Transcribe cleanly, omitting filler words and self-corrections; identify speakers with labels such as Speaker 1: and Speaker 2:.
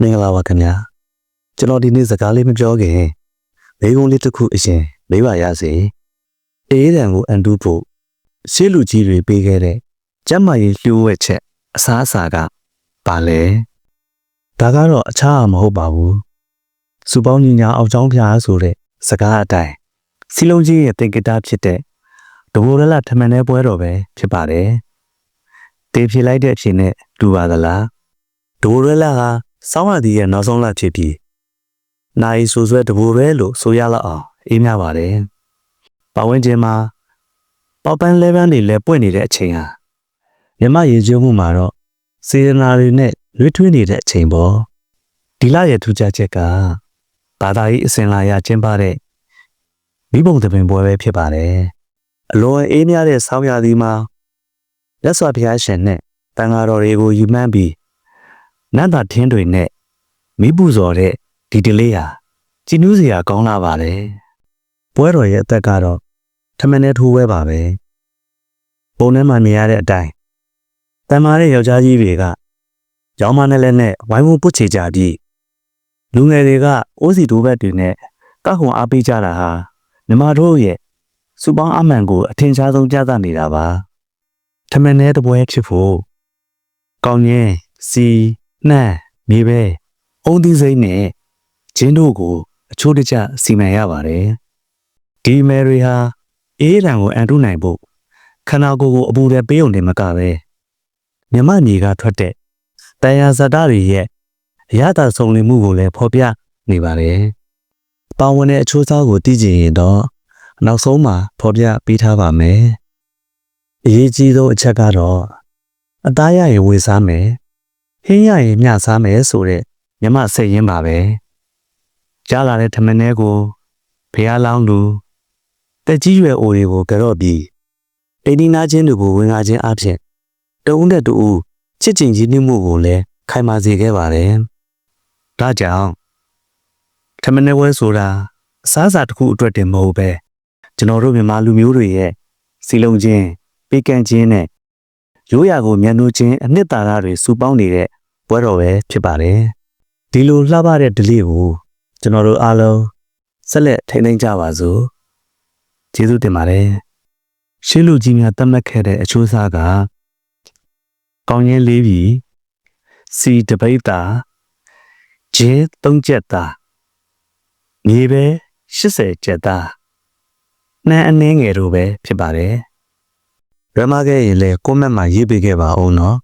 Speaker 1: မင်္ဂလာပါခင်ဗျာကျွန်တော်ဒီနေ့စကားလေးမပြောခင်မိကုံးလေးတစ်ခုအရင်မေးပါရစေအေးတံကိုအန်တူဖို့ရှေ့လူကြီးတွေပေးခဲ့တဲ့ကျမ်းမာရေးလျှို့ဝှက်ချက်အစားအစာကပါလဲဒါကတော့အခြားမဟုတ်ပါဘူးစူပေါင်းညီညာအောင်ချောင်းဖျားဆိုတဲ့စကားအတိုင်းစီလုံးကြီးရဲ့တင်ကတာဖြစ်တဲ့ဒဘိုရလထမန်တဲ့ပွဲတော်ပဲဖြစ်ပါတယ်တင်ဖြေလိုက်တဲ့အချိန်နဲ့တူပါသလားဒဘိုရလဟာစောင်းရသည်ရဲ့နောက်ဆုံးလဖြစ်ပြီးနိုင်ဆိုဆွဲတဘူရဲလို့ဆိုရလောက်အောင်အေးမြပါတယ်။ပဝင်းကျင်းမှာပေါပန်းလဲပန်းတွေလည်းပွင့်နေတဲ့အချိန်ဟာမြမရေကျိုးမှုမှာတော့စေရနာတွေနဲ့လွှဲထွေးနေတဲ့အချိန်ပေါ့။ဒီလရဲ့ထူးခြားချက်ကဘာသာရေးအစဉ်လာရကျင်းပတဲ့မိဘုံသဘင်ပွဲပဲဖြစ်ပါတယ်။အလွန်အေးမြတဲ့ဆောင်းရာသီမှာလက်စွာဘုရားရှင်နဲ့တန်ဃာတော်တွေကိုယူမှန်းပြီးနန္တာထင်းတွေနဲ့မိပူဇော်တဲ့ဒီတလေးဟာကြည်နူးစရာကောင်းလာပါတယ်ပွဲတော်ရဲ့အသက်ကတော့ထမင်းနဲ့ထိုးဝဲပါပဲပုံထဲမှာမြင်ရတဲ့အတိုင်းတန်မာတဲ့ယောက်ျားကြီးတွေကရောင်းမနဲ့လည်းနဲ့ဝိုင်းဝန်းပုတ်ချေကြပြီးလူငယ်တွေကအိုးစီတိုးဘက်တွေနဲ့ကောက်ခွန်အားပေးကြတာဟာမြမတို့ရဲ့စူပေါင်းအမှန်ကိုအထင်ရှားဆုံးပြသနေတာပါထမင်းနဲ့တပွဲဖြစ်ဖို့ကောင်းရင်စီနှမ်းမြေပဲအုံးသီးစိမ့်နဲ့ဂျင်းတို့ကိုအချိုးတကျစီမံရပါတယ်ဒီမယ်တွေဟာအေးတံကိုအန်တုနိုင်ဖို့ခန္ဓာကိုယ်ကိုအပူထဲပေးုံနေမကပဲမြမညီကထွက်တဲ့တန်ရာဇတာတွေရဲ့အရသာဆုံးလင်မှုကိုလည်းဖော်ပြနေပါတယ်ပါဝင်တဲ့အချိုးစားကိုသိကြရင်တော့နောက်ဆုံးမှာဖော်ပြပေးထားပါမယ်အရေးကြီးဆုံးအချက်ကတော့အသားရရင်ဝေစားမယ်ဟင်းရရင်မျှစားမယ်ဆိုတဲ့မြမစိတ်ရင်းပါပဲကြားလာတဲ့ထမင်းထဲကိုဖျားလောင်းလူတက်ကြီးရွယ်အိုတွေကိုကြော့ပြီးတိန်ဒီနာချင်းတွေကိုဝင်ကားခြင်းအဖြစ်တဦးနဲ့တူချစ်ချင်ကြီးနှိမှုကိုလည်းခိုင်မာစေခဲ့ပါတယ်ဒါကြောင့်ထမင်းထဲဝဲဆိုတာအစားအစာတစ်ခုအတွက်တင်မဟုတ်ပဲကျွန်တော်တို့မြန်မာလူမျိုးတွေရဲ့စီလုံးချင်းပေးကမ်းခြင်းနဲ့ရိုးရာကိုမျက်နှာချင်းအနှစ်သာရတွေစုပေါင်းနေတဲ့ပွဲတော်ပဲဖြစ်ပါတယ်ဒီလိုလှပတဲ့ဒလေးကိုကျွန်တော်တို့အားလုံးဆက်လက်ထိန်းသိမ်းကြပါစို့ကျေးဇူးတင်ပါတယ်ရှေးလူကြီးများသတ်မှတ်ခဲ့တဲ့အချိုးစားကကောင်းရင်လေးပြီစီတပိတ်တာဂျင်း3ချက်သားမြေပဲ80ချက်သားနှမ်းအနှင်းငယ်တို့ပဲဖြစ်ပါတယ်ရမခဲ့ရင်လည်းကွန်မန့်မှာရေးပေးခဲ့ပါအောင်နော်